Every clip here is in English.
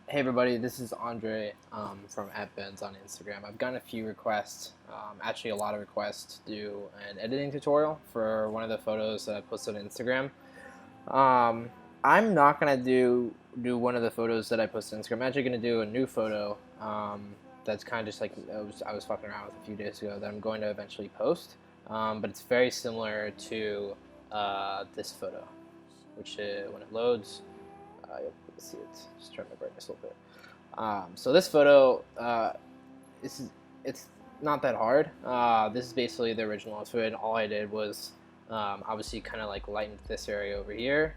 Hey everybody, this is Andre from @Benz on Instagram. I've gotten a few requests, actually a lot of requests to do an editing tutorial for one of the photos that I posted on Instagram. I'm not gonna do one of the photos that I posted on Instagram. I'm actually gonna do a new photo that's kind of just like I was fucking around with a few days ago that I'm going to eventually post. But it's very similar to this photo, which when it loads. You'll see it. Just turn my brightness a little bit. So this photo, it's not that hard. This is basically the original outfit, and all I did was obviously kind of like lightened this area over here,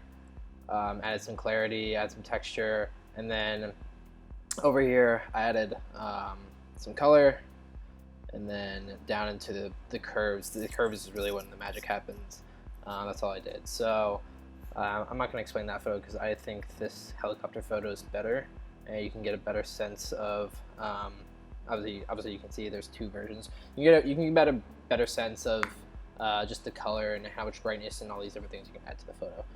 added some clarity, added some texture, and then over here I added some color, and then down into the curves. The curves is really when the magic happens. That's all I did. So. I'm not going to explain that photo because I think this helicopter photo is better, and you can get a better sense of. Obviously, you can see there's two versions. You can get a better sense of just the color and how much brightness and all these different things you can add to the photo.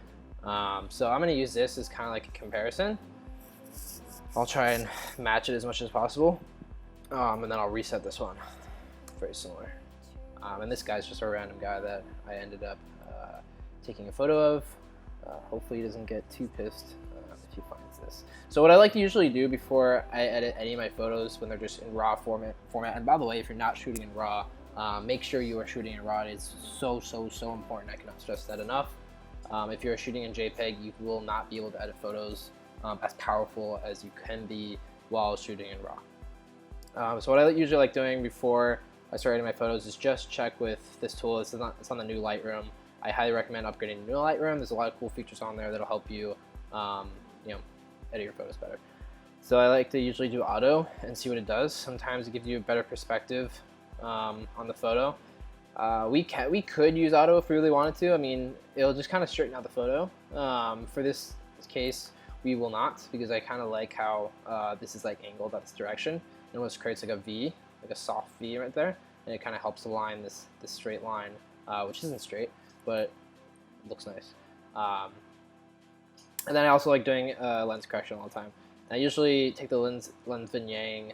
So I'm going to use this as kind of like a comparison. I'll try and match it as much as possible, and then I'll reset this one. Very similar. And this guy's just a random guy that I ended up taking a photo of. Hopefully he doesn't get too pissed if he finds this. So what I like to usually do before I edit any of my photos when they're just in RAW format, and by the way, if you're not shooting in RAW, make sure you are shooting in RAW. It's so important. I cannot stress that enough. If you're shooting in JPEG, you will not be able to edit photos as powerful as you can be while shooting in RAW. So what I usually like doing before I start editing my photos is just check with this tool. It's on the new Lightroom. I highly recommend upgrading to new Lightroom. There's a lot of cool features on there that'll help you, edit your photos better. So I like to usually do auto and see what it does. Sometimes it gives you a better perspective on the photo. We could use auto if we really wanted to. I mean, it'll just kind of straighten out the photo. For this case, we will not because I kind of like how this is like angled that direction. And it almost creates like a V, like a soft V right there, and it kind of helps align this straight line, which isn't straight, but it looks nice. And then I also like doing lens correction all the time. I usually take the lens vignetting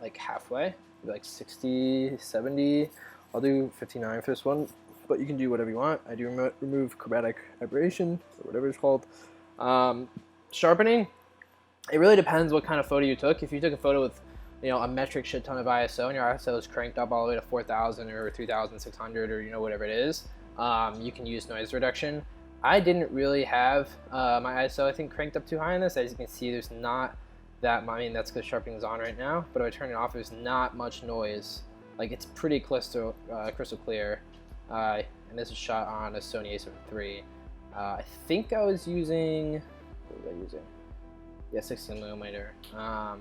like halfway, like 60, 70. I'll do 59 for this one, but you can do whatever you want. I do remove chromatic aberration, or whatever it's called. Sharpening, it really depends what kind of photo you took. If you took a photo with a metric shit ton of ISO, and your ISO is cranked up all the way to 4,000 or 3,600 or whatever it is, you can use noise reduction. I didn't really have my ISO, I think, cranked up too high on this. As you can see, there's not that, I mean, that's because sharpening is on right now, but if I turn it off, there's not much noise. Like, it's pretty crystal clear. And this is shot on a Sony a7 III. I think I was using, what was I using? Yeah, 16mm.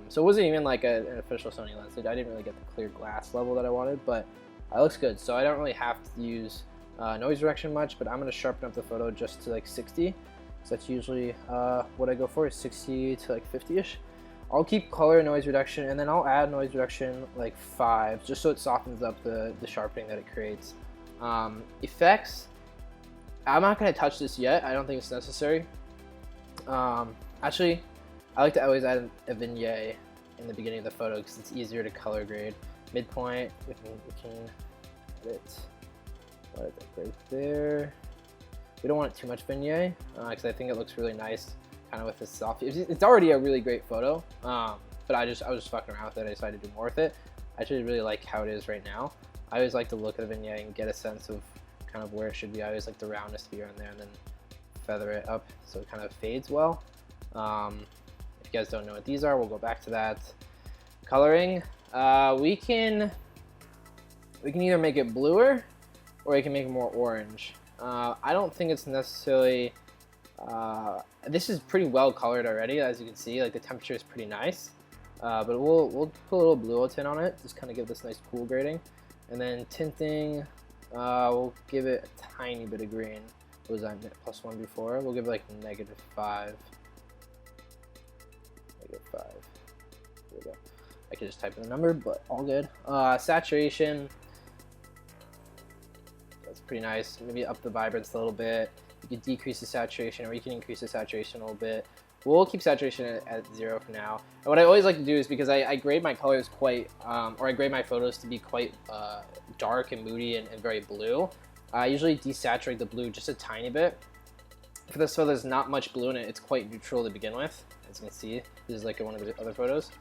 So it wasn't even like an official Sony lens. I didn't really get the clear glass level that I wanted, but it looks good. So I don't really have to use noise reduction much, but I'm going to sharpen up the photo just to like 60. So that's usually what I go for, is 60 to like 50-ish. I'll keep color noise reduction, and then I'll add noise reduction like 5, just so it softens up the sharpening that it creates. Effects, I'm not going to touch this yet. I don't think it's necessary. Actually, I like to always add a vignette in the beginning of the photo because it's easier to color grade. Midpoint, we can edit right there. We don't want too much vignette because I think it looks really nice kind of with this soft. It's already a really great photo, but I was just fucking around with it. I decided to do more with it. I actually really like how it is right now. I always like to look at the vignette and get a sense of kind of where it should be. I always like the roundness to be around there and then feather it up so it kind of fades well. If you guys don't know what these are, we'll go back to that. Coloring, we can either make it bluer or you can make it more orange. I don't think it's necessarily, this is pretty well colored already, as you can see. Like, the temperature is pretty nice, but we'll put a little blue tint on it, just kind of give this nice cool grading. And then tinting, we'll give it a tiny bit of green. What was that, +1 before? We'll give it like -5. -5. There we go. I could just type in the number, but all good. Saturation, that's pretty nice. Maybe up the vibrance a little bit. You can decrease the saturation, or you can increase the saturation a little bit. We'll keep saturation at 0 for now. And what I always like to do is, because I grade my colors quite, or I grade my photos to be quite dark and moody and very blue, I usually desaturate the blue just a tiny bit. For this photo, there's not much blue in it. It's quite neutral to begin with. As you can see, this is like one of the other photos.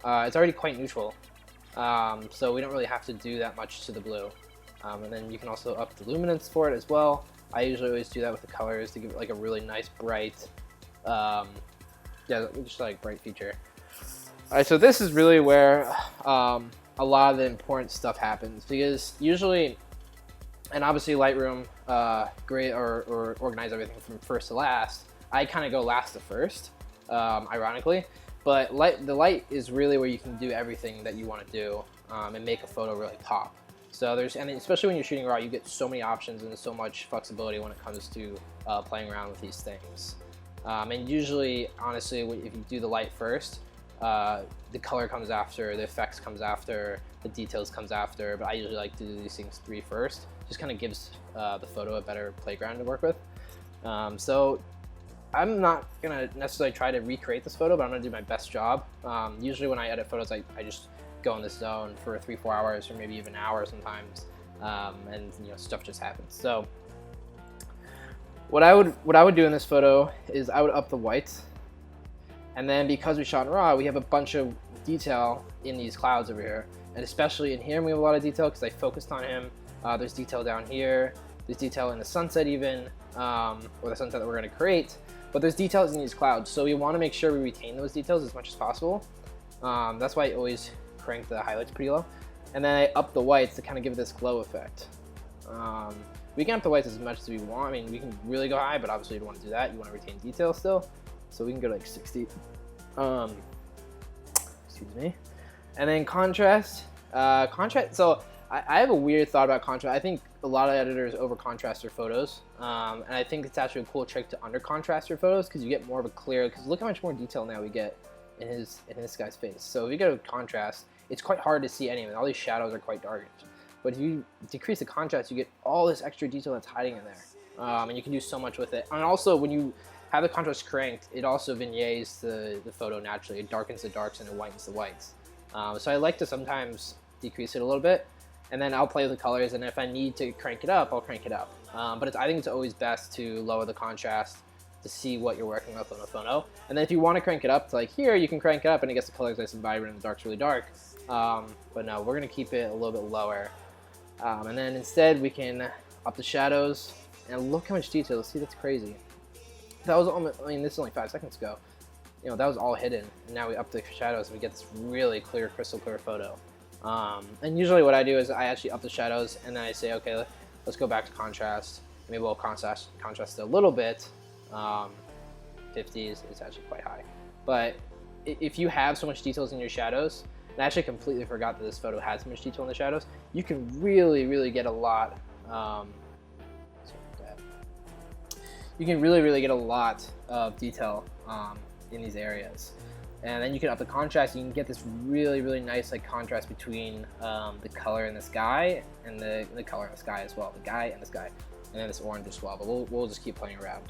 It's already quite neutral, so we don't really have to do that much to the blue. And then you can also up the luminance for it as well. I usually always do that with the colors to give it like a really nice bright, yeah, just like bright feature. All right, so this is really where a lot of the important stuff happens, because usually, and obviously Lightroom grade or organize everything from first to last. I kind of go last to first, ironically, but the light is really where you can do everything that you want to do and make a photo really pop. So and especially when you're shooting raw, you get so many options and so much flexibility when it comes to playing around with these things. And usually, honestly, if you do the light first, the color comes after, the effects comes after, the details comes after, but I usually like to do these things 3 first. Just kind of gives the photo a better playground to work with. So I'm not gonna necessarily try to recreate this photo, but I'm gonna do my best job. Usually when I edit photos, I just go in this zone for 3-4 hours, or maybe even an hour sometimes, and stuff just happens. So what I would do in this photo is I would up the whites, and then because we shot in raw, we have a bunch of detail in these clouds over here, and especially in here we have a lot of detail because I focused on him. There's detail down here, there's detail in the sunset even, or the sunset that we're going to create, but there's details in these clouds, so we want to make sure we retain those details as much as possible. That's why I always crank the highlights pretty low, and then I up the whites to kind of give it this glow effect. We can up the whites as much as we want. I mean, we can really go high, but obviously you don't want to do that. You want to retain detail still, so we can go to like 60. Excuse me. And then contrast. So I have a weird thought about contrast. I think a lot of editors over contrast their photos, and I think it's actually a cool trick to under contrast your photos because you get more of a clear. Because look how much more detail now we get in this guy's face. So if you go to contrast, it's quite hard to see any of it. All these shadows are quite dark. But if you decrease the contrast, you get all this extra detail that's hiding in there, and you can do so much with it. And also, when you have the contrast cranked, it also vignettes the photo naturally. It darkens the darks and it whitens the whites. So I like to sometimes decrease it a little bit, and then I'll play with the colors, and if I need to crank it up, I'll crank it up. But I think it's always best to lower the contrast to see what you're working with on a photo. And then if you want to crank it up to like here, you can crank it up and it gets the colors nice and vibrant and the dark's really dark. But no, we're going to keep it a little bit lower. And then instead we can up the shadows, and look how much detail. See, that's crazy. That was almost, I mean, this is only 5 seconds ago. That was all hidden, and now we up the shadows and we get this really clear, crystal clear photo. And usually what I do is I actually up the shadows, and then I say, okay, let's go back to contrast. Maybe we'll contrast it a little bit. 50 is actually quite high. But if you have so much details in your shadows, and I actually completely forgot that this photo had so much detail in the shadows, you can really, really get a lot. You can really get a lot of detail in these areas. And then you can up the contrast. You can get this really nice like contrast between the color in the sky and the color in the sky as well. The guy and the sky, and then this orange as well. But we'll just keep playing around.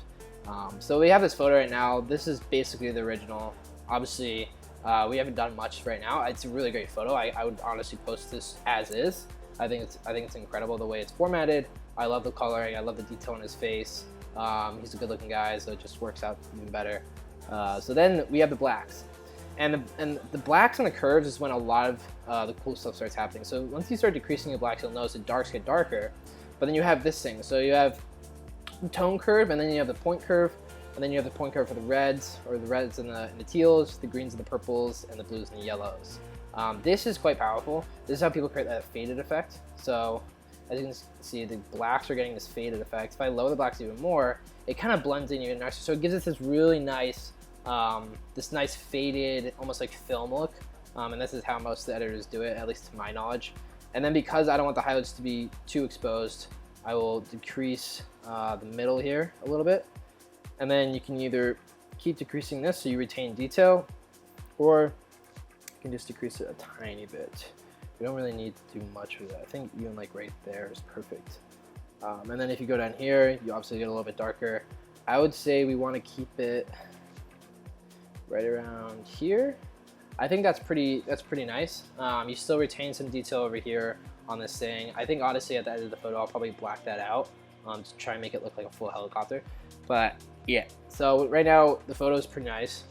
So we have this photo right now. This is basically the original. Obviously, we haven't done much right now. It's a really great photo. I would honestly post this as is. I think it's incredible the way it's formatted. I love the coloring. I love the detail in his face. He's a good-looking guy, so it just works out even better. So then we have the blacks, and the blacks and the curves is when a lot of the cool stuff starts happening. So once you start decreasing the blacks, you'll notice the darks get darker, but then you have this thing. So you have the tone curve, and then you have the point curve, and then you have the point curve for the reds, or the reds and the teals, the greens and the purples, and the blues and the yellows. This is quite powerful. This is how people create that faded effect. So as you can see, the blacks are getting this faded effect. If I lower the blacks even more, it kind of blends in even nicer. So it gives us this really nice, this nice faded, almost like film look. And this is how most of the editors do it, at least to my knowledge. And then because I don't want the highlights to be too exposed, I will decrease the middle here a little bit. And then you can either keep decreasing this so you retain detail, or you can just decrease it a tiny bit. You don't really need to do much with it. I think even like right there is perfect. And then if you go down here, you obviously get a little bit darker. I would say we want to keep it right around here. I think that's pretty nice. You still retain some detail over here on this thing. I think honestly at the end of the photo I'll probably black that out to try and make it look like a full helicopter. But yeah, so right now the photo is pretty nice.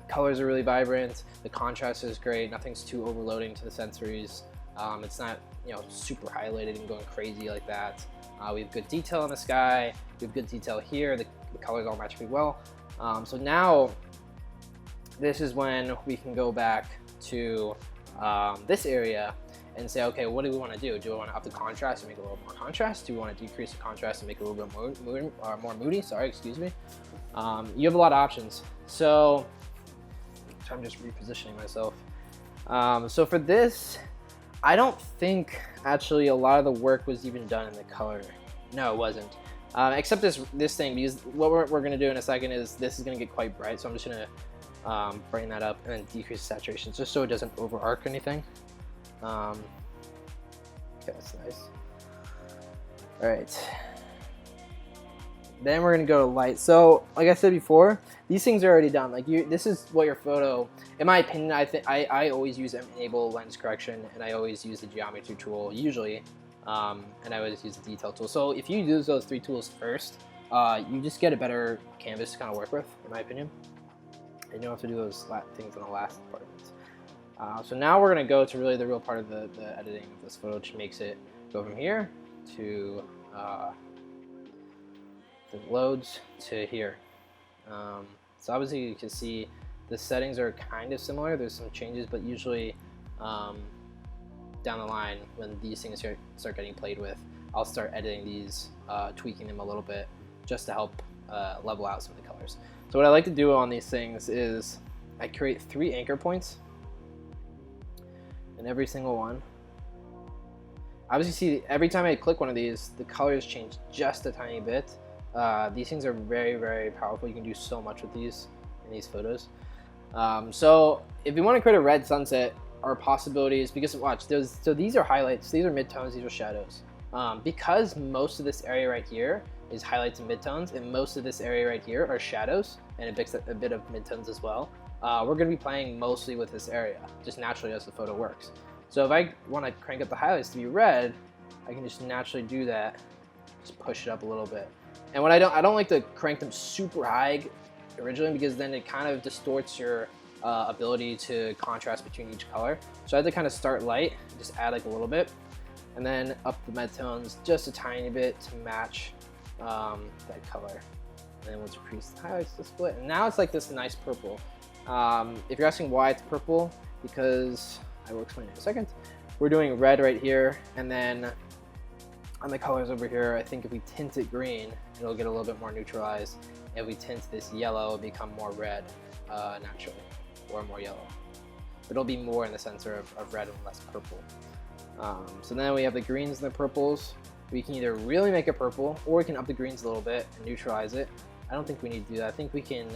Colors are really vibrant. The contrast is great. Nothing's too overloading to the sensories. It's not, you know, super highlighted and going crazy like that. We have good detail in the sky. We have good detail here. The colors all match pretty well. So now this is when we can go back to this area and say, okay, what do we want to do? Do we want to up the contrast and make it a little more contrast? Do we want to decrease the contrast and make it a little bit more moody? Sorry, excuse me. You have a lot of options. So I'm just repositioning myself. So for this, I don't think actually a lot of the work was even done in the color. No, it wasn't. Except this thing, because what we're going to do in a second is this is going to get quite bright. So I'm just going to brighten that up and then decrease the saturation just so it doesn't over arc anything. Okay, that's nice. All right. Then we're gonna go to light. So, like I said before, these things are already done. Like this is what your photo, in my opinion, I always use enable lens correction, and I always use the geometry tool usually, and I always use the detail tool. So if you use those three tools first, you just get a better canvas to kind of work with, in my opinion. And you don't have to do those things in the last part of it. So now we're gonna go to really the real part of the editing of this photo, which makes it go from here to the loads to here. So obviously you can see the settings are kind of similar. There's some changes, but usually down the line when these things start getting played with, I'll start editing these, tweaking them a little bit just to help level out some of the colors. So what I like to do on these things is I create 3 anchor points in every single one. Obviously, see, every time I click one of these, the colors change just a tiny bit. These things are very, very powerful. You can do so much with these in these photos. So if you want to create a red sunset, our possibilities, because watch, so these are highlights, these are midtones, these are shadows. Because most of this area right here is highlights and midtones, and most of this area right here are shadows, and it makes a bit of midtones as well. We're going to be playing mostly with this area, just naturally as the photo works. So if I want to crank up the highlights to be red, I can just naturally do that, just push it up a little bit. And what I don't like to crank them super high originally, because then it kind of distorts your ability to contrast between each color. So I have to kind of start light, just add like a little bit, and then up the midtones just a tiny bit to match that color. And then we'll decrease the highlights to split. And now it's like this nice purple. If you're asking why it's purple, because I will explain in a second. We're doing red right here, and then on the colors over here, I think if we tint it green, it'll get a little bit more neutralized. If we tint this yellow, it'll become more red naturally, or more yellow. It'll be more in the center of red and less purple. So then we have the greens and the purples. We can either really make it purple, or we can up the greens a little bit and neutralize it. I don't think we need to do that. I think we can,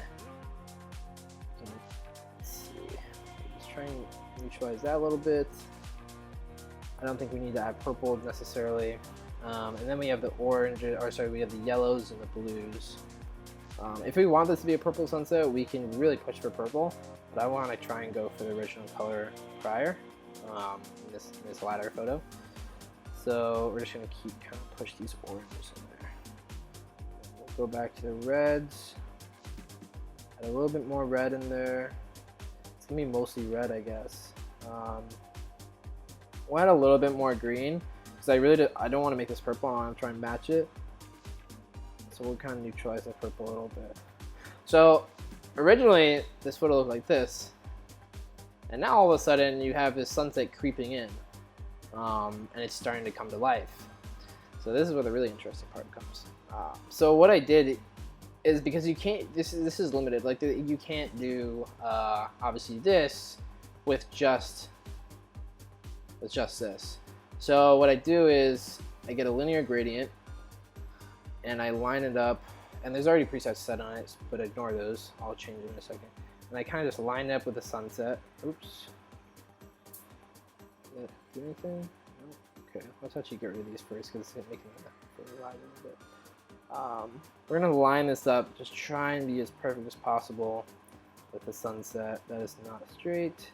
let's see, let's try and neutralize that a little bit. I don't think we need to add purple necessarily. And then we have the orange, or sorry, we have the yellows and the blues. If we want this to be a purple sunset, we can really push for purple, but I want to try and go for the original color prior in this latter photo. So we're just going to keep kind of push these oranges in there. We'll go back to the reds, add a little bit more red in there. It's going to be mostly red, I guess. We'll add a little bit more green, because I don't want to make this purple. I want to try and match it. So we'll kind of neutralize the purple a little bit. So originally this photo looked like this, and now all of a sudden you have this sunset creeping in, and it's starting to come to life. So this is where the really interesting part comes. So what I did is, because you can't, this is limited. Like you can't do obviously this with just this. So what I do is I get a linear gradient and I line it up, and there's already presets set on it, but ignore those. I'll change it in a second. And I kind of just line it up with the sunset. Oops. Did that do anything? No? Okay, let's actually get rid of these first, because it's making the photo rise a little bit. We're gonna line this up, just try and be as perfect as possible with the sunset. That is not straight.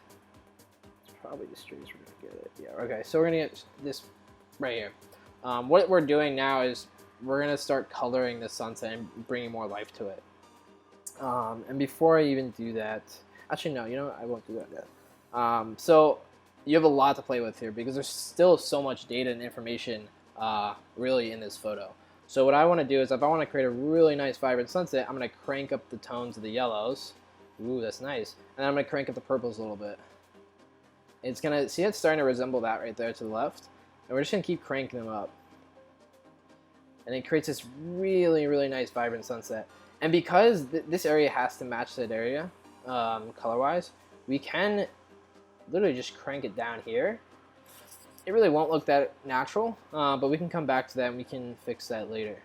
It's probably the straight as we're gonna get it. Yeah, okay, so we're gonna get this right here. What we're doing now is we're gonna start coloring the sunset and bringing more life to it. And before I even do that, actually no, you know what? I won't do that yet. So you have a lot to play with here because there's still so much data and information really in this photo. So what I want to do is if I want to create a really nice vibrant sunset, I'm going to crank up the tones of the yellows. Ooh, that's nice. And I'm going to crank up the purples a little bit. It's going to, see, it's starting to resemble that right there to the left. And we're just going to keep cranking them up. And it creates this really, really nice vibrant sunset. And because this area has to match that area, color-wise, we can literally just crank it down here. It really won't look that natural, but we can come back to that and we can fix that later.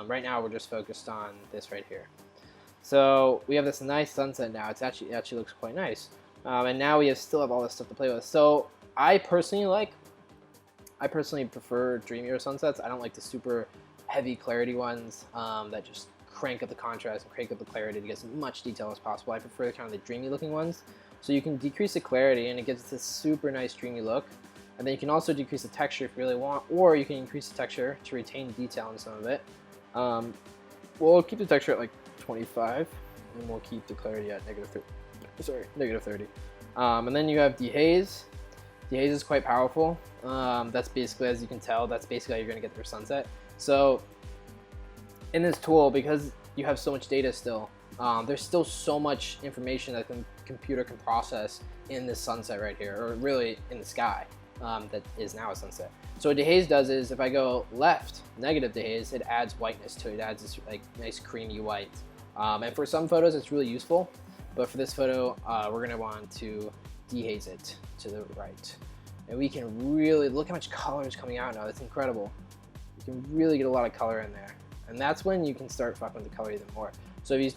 Right now we're just focused on this right here. So we have this nice sunset now. It actually looks quite nice. And now we still have all this stuff to play with. So I personally prefer dreamier sunsets. I don't like the super heavy clarity ones that just crank up the contrast and crank up the clarity to get as much detail as possible. I prefer kind of the dreamy looking ones. So you can decrease the clarity and it gives this super nice dreamy look. And then you can also decrease the texture if you really want, or you can increase the texture to retain detail in some of it. We'll keep the texture at like 25, and we'll keep the clarity at negative 30. And then you have dehaze. Dehaze is quite powerful. That's basically, as you can tell, that's basically how you're going to get your sunset. So in this tool, because you have so much data still, there's still so much information that the computer can process in this sunset right here, or really in the sky. That is now a sunset. So what dehaze does is if I go left, negative dehaze, it adds whiteness to it. It adds this like nice creamy white. And for some photos it's really useful, but for this photo we're going to want to dehaze it to the right. And we can really look how much color is coming out now. That's incredible. You can really get a lot of color in there. And that's when you can start fucking with the color even more. So if you,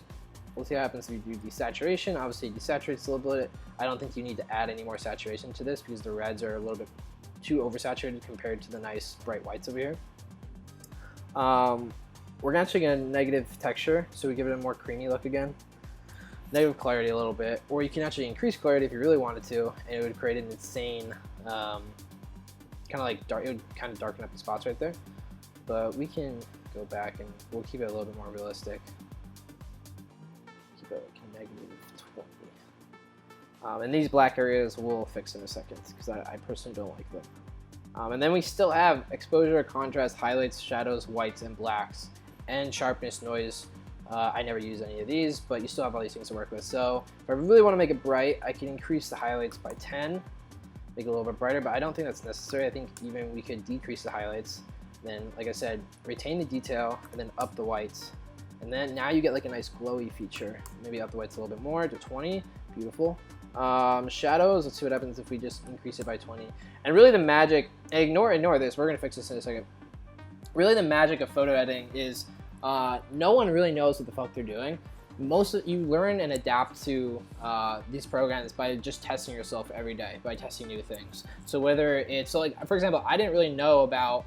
we'll see what happens if you do desaturation. Obviously it desaturates a little bit. I don't think you need to add any more saturation to this because the reds are a little bit too oversaturated compared to the nice bright whites over here. We're actually going to negative texture, so we give it a more creamy look again. Negative clarity a little bit, or you can actually increase clarity if you really wanted to, and it would create an insane, kind of like dark, it would kind of darken up the spots right there. But we can go back and we'll keep it a little bit more realistic. Keep it like negative 20. And these black areas we'll fix in a second because I personally don't like them. And then we still have exposure, contrast, highlights, shadows, whites, and blacks, and sharpness, noise. I never use any of these, but you still have all these things to work with. So if I really want to make it bright, I can increase the highlights by 10, make it a little bit brighter, but I don't think that's necessary. I think even we could decrease the highlights. Then, like I said, retain the detail and then up the whites. And then now you get like a nice glowy feature. Maybe up the whites a little bit more to 20. Beautiful. Shadows, let's see what happens if we just increase it by 20. And really the magic, ignore this, we're gonna fix this in a second. Really the magic of photo editing is no one really knows what the fuck they're doing. You learn and adapt to these programs by just testing yourself every day, by testing new things. So whether it's, so like for example, I didn't really know about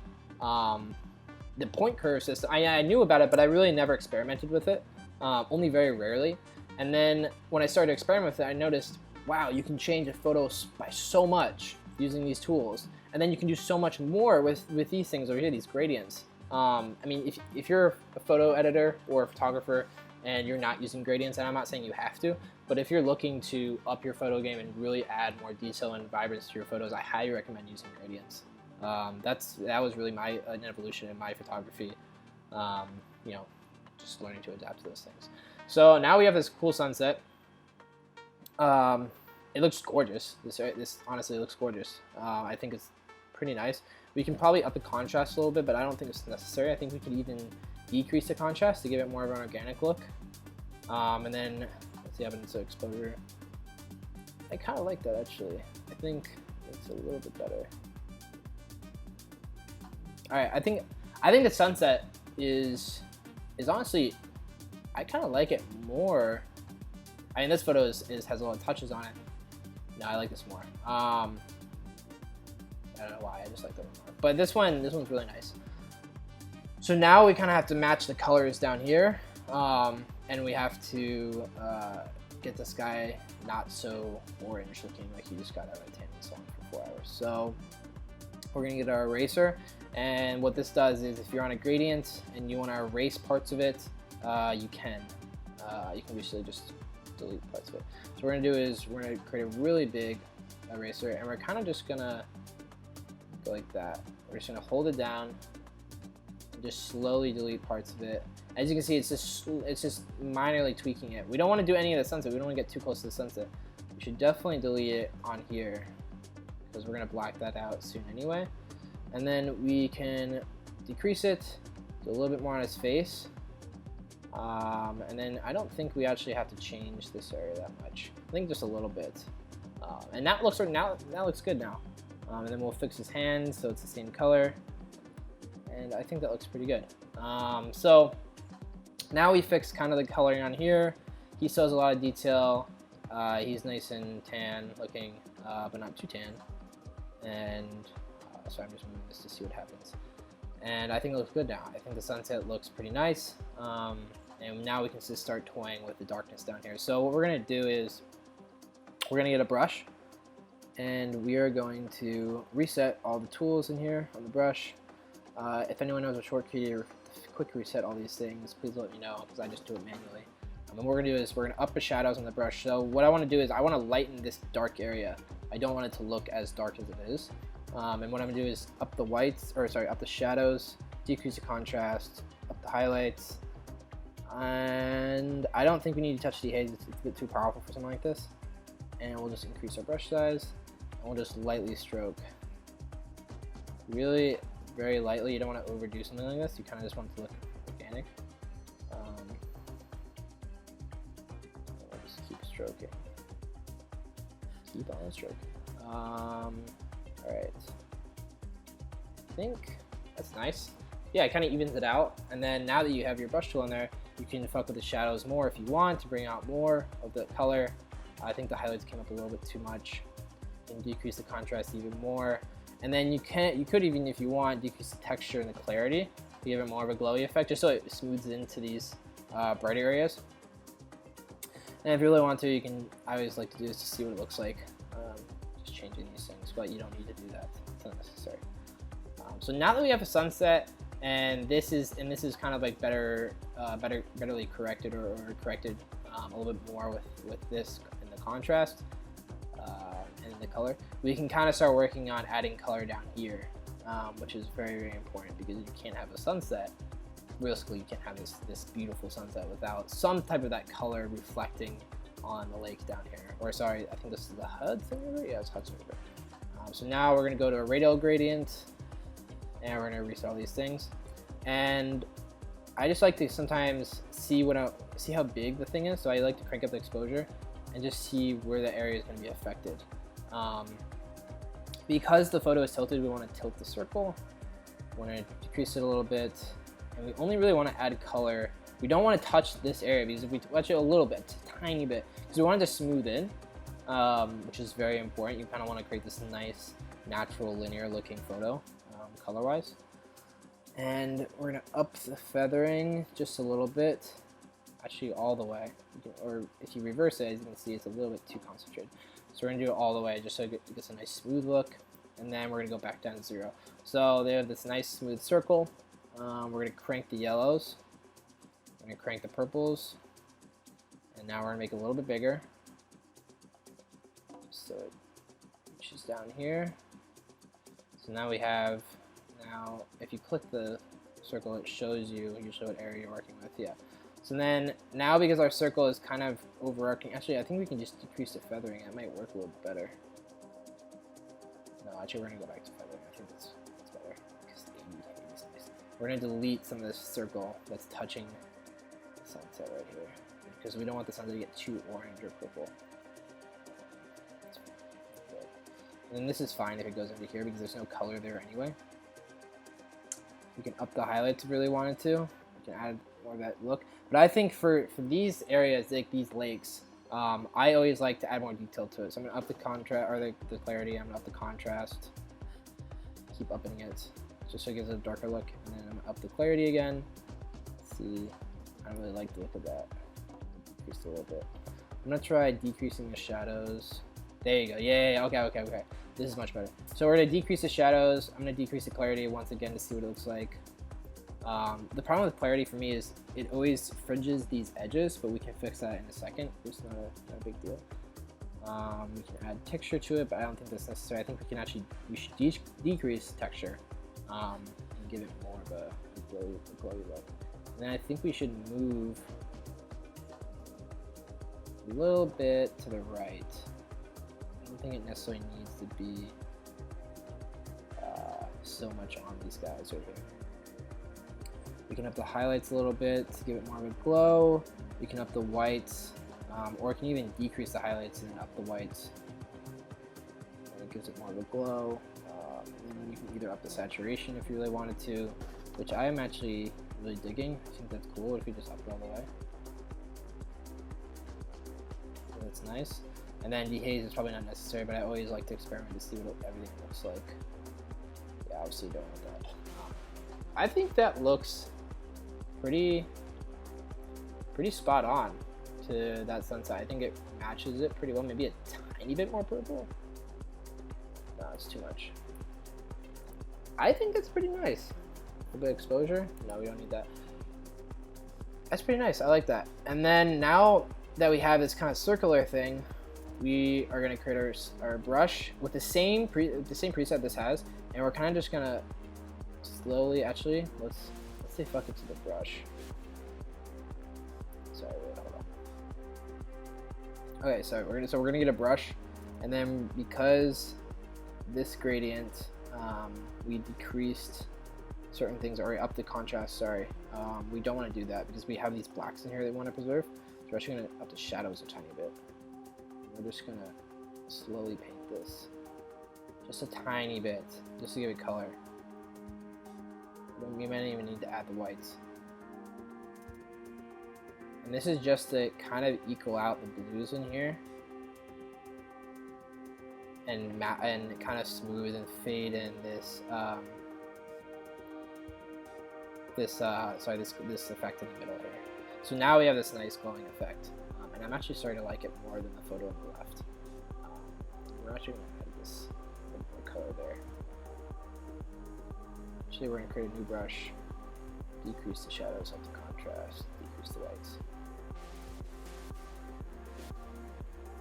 the point curve system. I knew about it, but I really never experimented with it, only very rarely. And then when I started to experiment with it, I noticed, wow, you can change a photo by so much using these tools. And then you can do so much more with these things over here, these gradients. I mean, if you're a photo editor or a photographer and you're not using gradients, and I'm not saying you have to, but if you're looking to up your photo game and really add more detail and vibrance to your photos, I highly recommend using gradients. That was really an evolution in my photography, you know, just learning to adapt to those things. So now we have this cool sunset. It looks gorgeous. This honestly looks gorgeous. I think it's pretty nice. We can probably up the contrast a little bit, but I don't think it's necessary. I think we could even decrease the contrast to give it more of an organic look. And then let's see what happens to exposure. I kind of like that actually. I think it's a little bit better. All right, I think the sunset is honestly, I kind of like it more. I mean, this photo has a lot of touches on it. No, I like this more. I don't know why, I just like that one more. But this one's really nice. So now we kind of have to match the colors down here, and we have to get this guy not so orange looking like he just got out of a tanning salon for 4 hours. So we're gonna get our eraser, and what this does is if you're on a gradient and you want to erase parts of it, you can. You can basically just delete parts of it. So what we're gonna do is we're gonna create a really big eraser, and we're kind of just gonna go like that. We're just gonna hold it down and just slowly delete parts of it. As you can see, it's just minorly tweaking it. We don't want to do any of the sunset. We don't want to get too close to the sunset. We should definitely delete it on here because we're gonna black that out soon anyway. And then we can decrease it, do a little bit more on his face. And then I don't think we actually have to change this area that much. I think just a little bit. And that looks good now. And then we'll fix his hands so it's the same color. And I think that looks pretty good. So now we fixed kind of the coloring on here. He still has a lot of detail. He's nice and tan looking, but not too tan. And so I'm just moving this to see what happens. And I think it looks good now. I think the sunset looks pretty nice. And now we can just start toying with the darkness down here. So what we're gonna do is we're gonna get a brush, and we are going to reset all the tools in here on the brush. If anyone knows a shortcut or quick reset all these things, please let me know because I just do it manually. And what we're gonna do is we're gonna up the shadows on the brush. So what I want to do is I want to lighten this dark area. I don't want it to look as dark as it is. And what I'm gonna do is up the whites, or sorry, up the shadows, decrease the contrast, up the highlights. And I don't think we need to touch the haze. It's a bit too powerful for something like this. And we'll just increase our brush size, and we'll just lightly stroke. Really, very lightly. You don't want to overdo something like this. You kind of just want it to look organic. We'll just keep stroking. Keep on stroking. All right. I think that's nice. Yeah, it kind of evens it out. And then now that you have your brush tool in there, you can fuck with the shadows more if you want to bring out more of the color. I think the highlights came up a little bit too much. You can decrease the contrast even more. And then you could even, if you want, decrease the texture and the clarity to give it more of a glowy effect, just so it smooths into these bright areas. And if you really want to, you can, I always like to do this to see what it looks like, just changing these things, but you don't need to do that. It's not necessary. So now that we have a sunset, and this is kind of like betterly corrected or corrected a little bit more with this in the contrast and the color, we can kind of start working on adding color down here, which is very, very important because you can't have a sunset. Realistically, you can't have this beautiful sunset without some type of that color reflecting on the lake down here. Or sorry, I think this is the Hudson River. Yeah, it's Hudson River. So now we're gonna go to a radial gradient, and we're gonna reset all these things. And I just like to sometimes see how big the thing is. So I like to crank up the exposure and just see where the area is going to be affected. Because the photo is tilted, we want to tilt the circle. We want to decrease it a little bit, and we only really want to add color. We don't want to touch this area because if we touch it a little bit, a tiny bit, because we want it to smooth in, which is very important. You kind of want to create this nice, natural, linear-looking photo, color-wise. And we're gonna up the feathering just a little bit, actually all the way. Or if you reverse it, as you can see, it's a little bit too concentrated. So we're gonna do it all the way just so it gets a nice smooth look. And then we're gonna go back down to 0. So they have this nice smooth circle. We're gonna crank the yellows. We're gonna crank the purples. And now we're gonna make it a little bit bigger. So it reaches down here. So now we have. Now, if you click the circle, it shows you usually what area you're working with. Yeah. So then, now because our circle is kind of overarching, actually, I think we can just decrease the feathering. It might work a little better. No, actually, we're going to go back to feathering. I think that's better. We're going to delete some of this circle that's touching the sunset right here, because we don't want the sunset to get too orange or purple. And then this is fine if it goes into here because there's no color there anyway. We can up the highlights if we really wanted to. We can add more of that look. But I think for these areas, like these lakes, I always like to add more detail to it. So I'm going to up the contrast, or the clarity. I'm going to up the contrast. Keep upping it. just so it gives it a darker look. And then I'm gonna up the clarity again. Let's see, I don't really like the look of that. Decrease a little bit. I'm gonna try decreasing the shadows. There you go. Yeah. Okay. This is much better. So we're gonna decrease the shadows. I'm gonna decrease the clarity once again to see what it looks like. The problem with clarity for me is it always fringes these edges, but we can fix that in a second. It's not a big deal. We can add texture to it, but I don't think that's necessary. I think we should decrease texture and give it more of a glowy look. And then I think we should move a little bit to the right. I don't think it necessarily needs to be so much on these guys right here. We can up the highlights a little bit to give it more of a glow. We can up the whites, or we can even decrease the highlights and then up the whites. And it gives it more of a glow. And then you can either up the saturation if you really wanted to, which I am actually really digging. I think that's cool if you just up it all the way. So that's nice. And then dehaze is probably not necessary, but I always like to experiment to see what everything looks like. Yeah, obviously don't want that. I think that looks pretty spot on to that sunset. I think it matches it pretty well. Maybe a tiny bit more purple. No, it's too much. I think that's pretty nice. A bit of exposure. No, we don't need that. That's pretty nice. I like that. And then now that we have this kind of circular thing, we are going to create our brush with the same preset this has, and we're kind of just going to slowly, actually, let's say fuck it to the brush. Sorry, wait, hold on. Okay, so we're gonna get a brush, and then because this gradient, we decreased certain things, or up the contrast. Sorry, we don't want to do that because we have these blacks in here that we want to preserve. So we're actually gonna up the shadows a tiny bit. We're just gonna slowly paint this, just a tiny bit, just to give it color. We might even need to add the whites. And this is just to kind of equal out the blues in here, and kind of smooth and fade in this this effect in the middle here. So now we have this nice glowing effect, and I'm actually starting to like it more than the photo on the left. We're actually going to add this more color there. Actually, we're going to create a new brush, decrease the shadows, up the contrast, decrease the whites.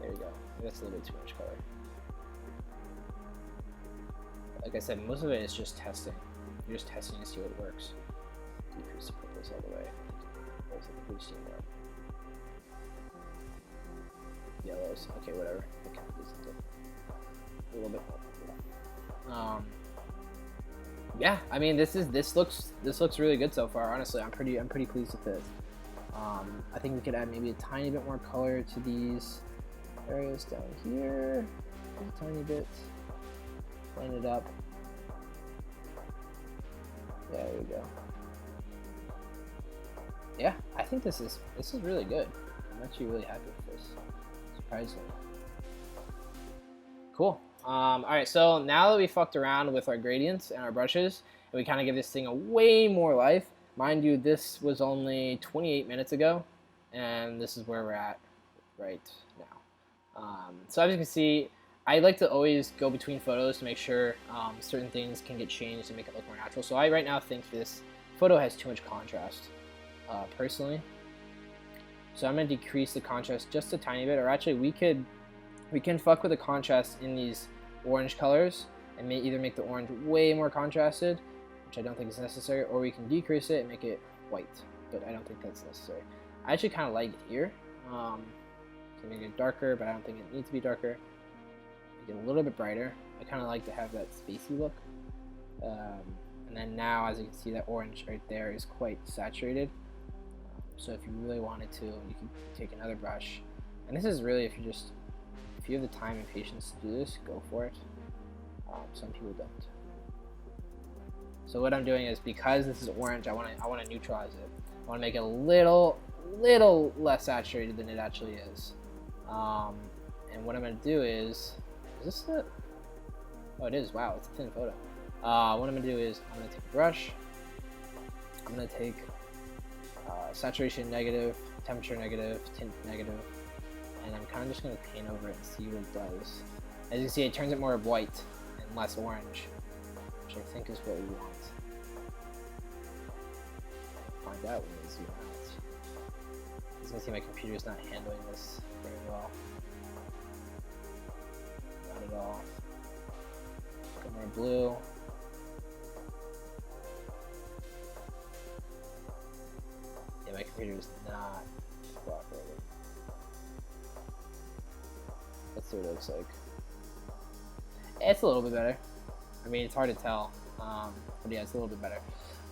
There you go. That's a little bit too much color. Like I said, most of it is just testing. You're just testing to see what works. Decrease the purples all the way. Those are the blue scene there. Yellows. Okay, whatever. I kind of use it a little bit more purple. Yeah, I mean, this looks really good so far. Honestly, I'm pretty pleased with this. I think we could add maybe a tiny bit more color to these areas down here, a tiny bit. Line it up. Yeah, there we go. Yeah, I think this is really good. I'm actually really happy with this. Surprisingly. Cool. Alright, so now that we fucked around with our gradients and our brushes, and we kind of give this thing a way more life, mind you, this was only 28 minutes ago, and this is where we're at right now. So as you can see, I like to always go between photos to make sure certain things can get changed and make it look more natural. So I right now think this photo has too much contrast, personally. So I'm going to decrease the contrast just a tiny bit, or actually we can fuck with the contrast in these orange colors and either make the orange way more contrasted, which I don't think is necessary, or we can decrease it and make it white, but I don't think that's necessary. I actually kind of like it here. Can make it darker, but I don't think it needs to be darker. Make it a little bit brighter. I kind of like to have that spacey look. And then now, as you can see, that orange right there is quite saturated. So if you really wanted to, you can take another brush. And this is really, if you have the time and patience to do this, go for it. Some people don't. So what I'm doing is, because this is orange, I want to neutralize it. I want to make it a little less saturated than it actually is. And what I'm going to do is this it? Oh, it is. Wow, it's a thin photo. What I'm gonna do is I'm gonna take a brush. I'm gonna take saturation negative, temperature negative, tint negative, and I'm kind of just gonna paint over it and see what it does. As you can see, it turns it more white and less orange, which I think is what we want. Find out when we zoom out. As you can see, my computer is not handling this very well. Not at all. Get more blue. Yeah, my computer is not cooperating. Let's see what it looks like. It's a little bit better. I mean, it's hard to tell, but yeah, it's a little bit better.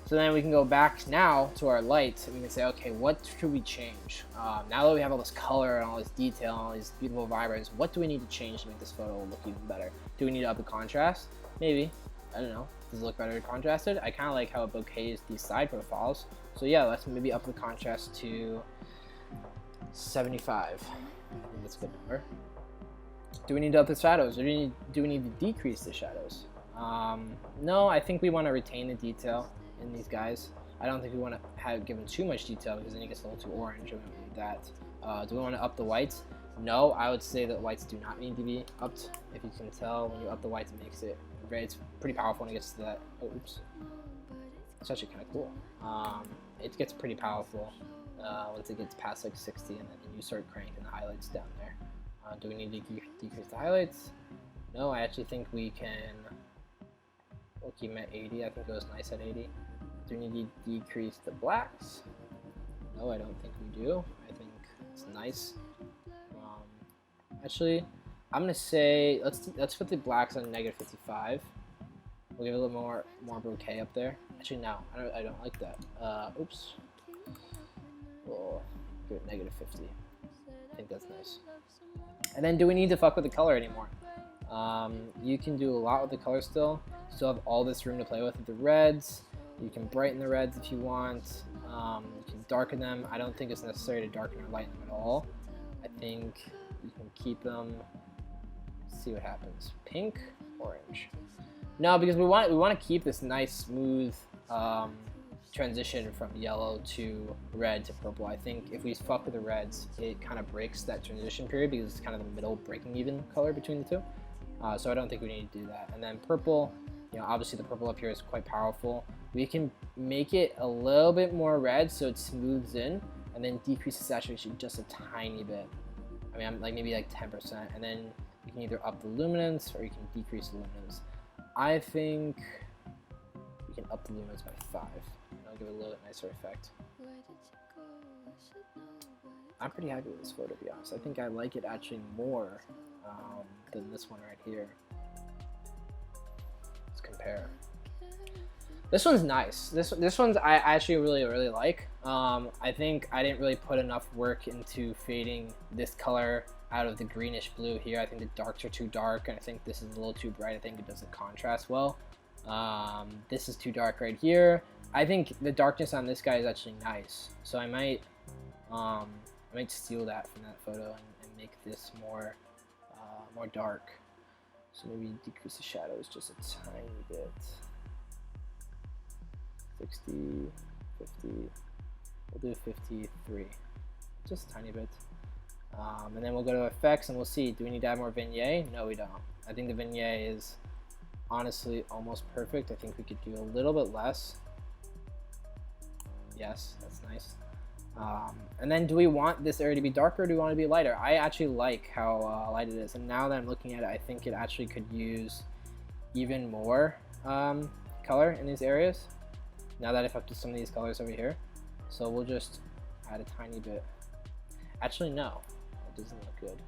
So then we can go back now to our lights and we can say, okay, what should we change? Now that we have all this color and all this detail and all these beautiful vibrance, what do we need to change to make this photo look even better? Do we need to up the contrast? Maybe. I don't know. Does it look better contrasted? I kind of like how it bokehs these side profiles. So yeah, let's maybe up the contrast to 75. I think that's a good number. Do we need to up the shadows, or do we need to decrease the shadows? No, I think we want to retain the detail in these guys. I don't think we want to have given too much detail because then it gets a little too orange. We don't need that. Do we want to up the whites? No, I would say that whites do not need to be upped. If you can tell, when you up the whites, it makes it it's pretty powerful when it gets to that. Oh, oops. It's actually kind of cool. It gets pretty powerful once it gets past like 60, and then you start cranking the highlights down there. Do we need to decrease the highlights? No, I actually think we can. We'll keep them at 80. I think it was nice at 80. Do we need to decrease the blacks? No, I don't think we do. I think it's nice. Actually, I'm gonna say let's put the blacks on -55. We'll give it a little more bouquet up there. Actually, no, I don't like that. Oops. We'll give it -50. I think that's nice. And then, do we need to fuck with the color anymore? You can do a lot with the color still. You still have all this room to play with the reds. You can brighten the reds if you want. You can darken them. I don't think it's necessary to darken or lighten them at all. I think you can keep them. See what happens. Pink, orange. No, because we want to keep this nice smooth transition from yellow to red to purple. I think if we fuck with the reds, it kind of breaks that transition period because it's kind of the middle breaking even color between the two. So I don't think we need to do that. And then purple, obviously the purple up here is quite powerful. We can make it a little bit more red so it smooths in, and then decrease the saturation just a tiny bit. I mean, I'm like maybe like 10%, and then you can either up the luminance or you can decrease the luminance. I think we can up the luminance by 5. I'll give it a little bit nicer effect. I'm pretty happy with this photo, to be honest. I think I like it actually more than this one right here. Let's compare. This one's nice. This one's I actually really like. I think I didn't really put enough work into fading this color out of the greenish blue here. I think the darks are too dark, and I think this is a little too bright. I think it doesn't contrast well. This is too dark right here. I think the darkness on this guy is actually nice, so I might steal that from that photo and make this more dark. So maybe decrease the shadows just a tiny bit. 60, 50. We'll do 53, just a tiny bit. And then we'll go to effects and we'll see. Do we need to add more vignette? No, we don't. I think the vignette is honestly almost perfect. I think we could do a little bit less. Yes, that's nice. And then do we want this area to be darker or do we want it to be lighter? I actually like how light it is. And now that I'm looking at it, I think it actually could use even more color in these areas. Now that I've upped some of these colors over here. So we'll just add a tiny bit. Actually, no. It doesn't look good.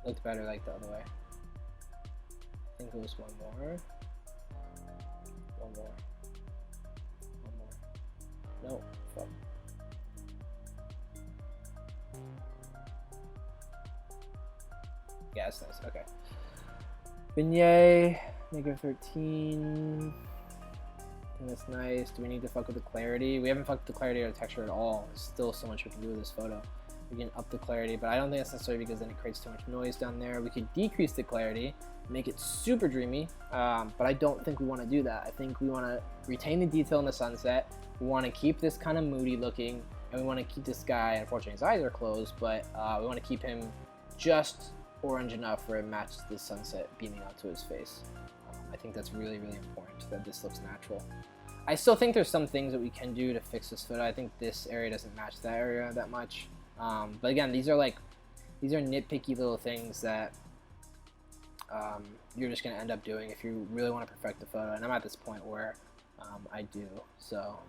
It looked better like the other way. I think it was one more. One more. One more. No. Fuck. Yeah, that's nice. Okay. Vignette. -13. That's nice. Do we need to fuck with the clarity? We haven't fucked with the clarity or the texture at all. There's still so much we can do with this photo. We can up the clarity, but I don't think that's necessary because then it creates too much noise down there. We could decrease the clarity, make it super dreamy, but I don't think we want to do that. I think we want to retain the detail in the sunset. We want to keep this kind of moody looking, and we want to keep this guy, unfortunately his eyes are closed, but we want to keep him just orange enough where it matches the sunset beaming onto his face. I think that's really, really important that this looks natural. I still think there's some things that we can do to fix this photo. I think this area doesn't match that area that much. But again, these are nitpicky little things that you're just going to end up doing if you really want to perfect the photo. And I'm at this point where I do. So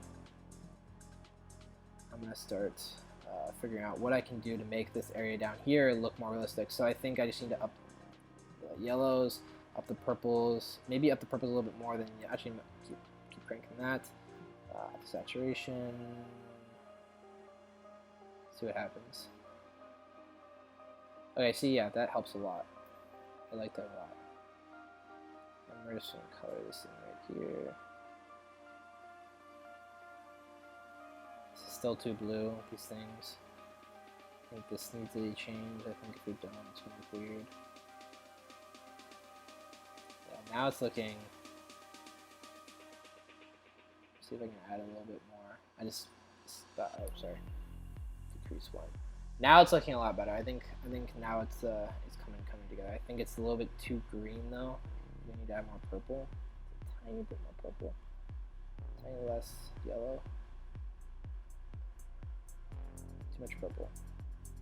I'm going to start figuring out what I can do to make this area down here look more realistic. So I think I just need to up the yellows, up the purples, maybe up the purples a little bit more than, actually keep cranking that. Saturation. See what happens. Okay, see, yeah, that helps a lot. I like that a lot. And we're just going to color this in right here. This is still too blue, these things. I think this needs to be changed. I think if we don't, it's going to look weird. Yeah, now it's looking... See if I can add a little bit more. I just... oh, sorry. Decrease one. Now it's looking a lot better. I think now it's coming together. I think it's a little bit too green though. We need to add more purple. A tiny bit more purple. Tiny less yellow. Too much purple.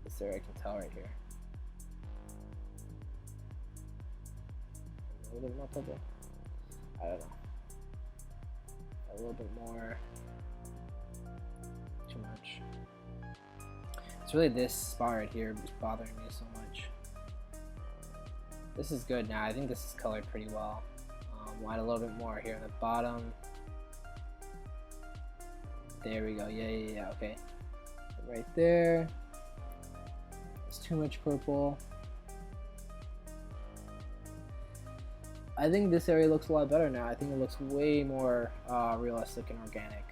It's there, I can tell right here. A little bit more purple. I don't know. A little bit more. Too much. It's really this spot right here is bothering me so much. This is good now. I think this is colored pretty well. We'll add a little bit more here on the bottom. There we go. Yeah. Okay. Right there. It's too much purple. I think this area looks a lot better now. I think it looks way more realistic and organic.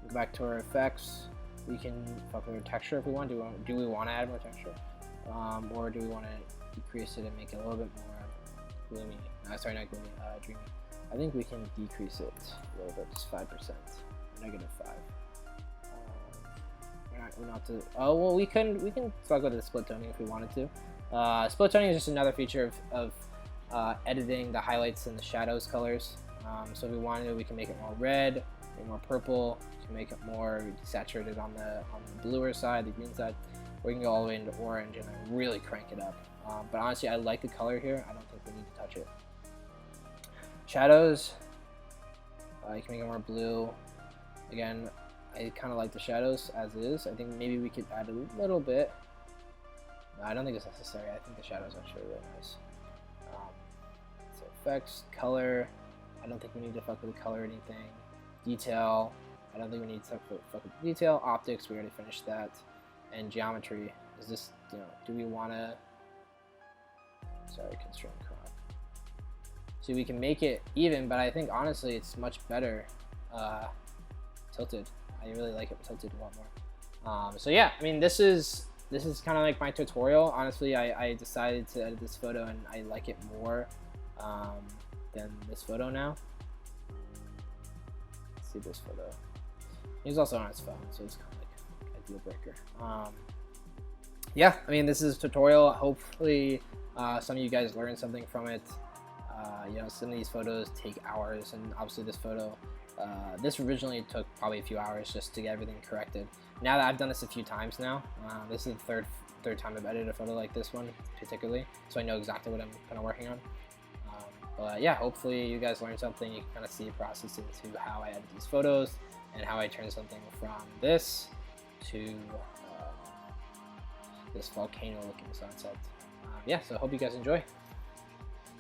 Go back to our effects. We can fuck with our texture if we want. Do we want to add more texture? Or do we want to decrease it and make it a little bit more gloomy? Sorry, not gloomy, dreamy. I think we can decrease it a little bit, just 5%, -5. We're not to. Oh well, we can fuck with the split toning if we wanted to. Split toning is just another feature of editing the highlights and the shadows colors. So if we wanted to, we can make it more red, make it more purple. To make it more saturated on the bluer side, the green side, or you can go all the way into orange and really crank it up. But honestly, I like the color here. I don't think we need to touch it. Shadows, you can make it more blue. Again, I kind of like the shadows as is. I think maybe we could add a little bit. No, I don't think it's necessary. I think the shadows are actually really nice. So effects, color. I don't think we need to fuck with the color or anything. Detail. I don't think we need to fuck with detail. Optics, we already finished that. And geometry, is this, do we want to, sorry, constraint crop. So we can make it even, but I think honestly it's much better tilted. I really like it tilted a lot more. So yeah, I mean, this is kind of like my tutorial. Honestly, I decided to edit this photo and I like it more than this photo now. Let's see this photo. He's also on his phone, so it's kind of like a deal breaker. Yeah, I mean, this is a tutorial. Hopefully, some of you guys learned something from it. Some of these photos take hours, and obviously this photo, this originally took probably a few hours just to get everything corrected. Now that I've done this a few times now, this is the third time I've edited a photo like this one particularly, so I know exactly what I'm kind of working on. But yeah, hopefully you guys learned something. You can kind of see a process into how I edit these photos and how I turn something from this to this volcano looking sunset. Yeah, so I hope you guys enjoy.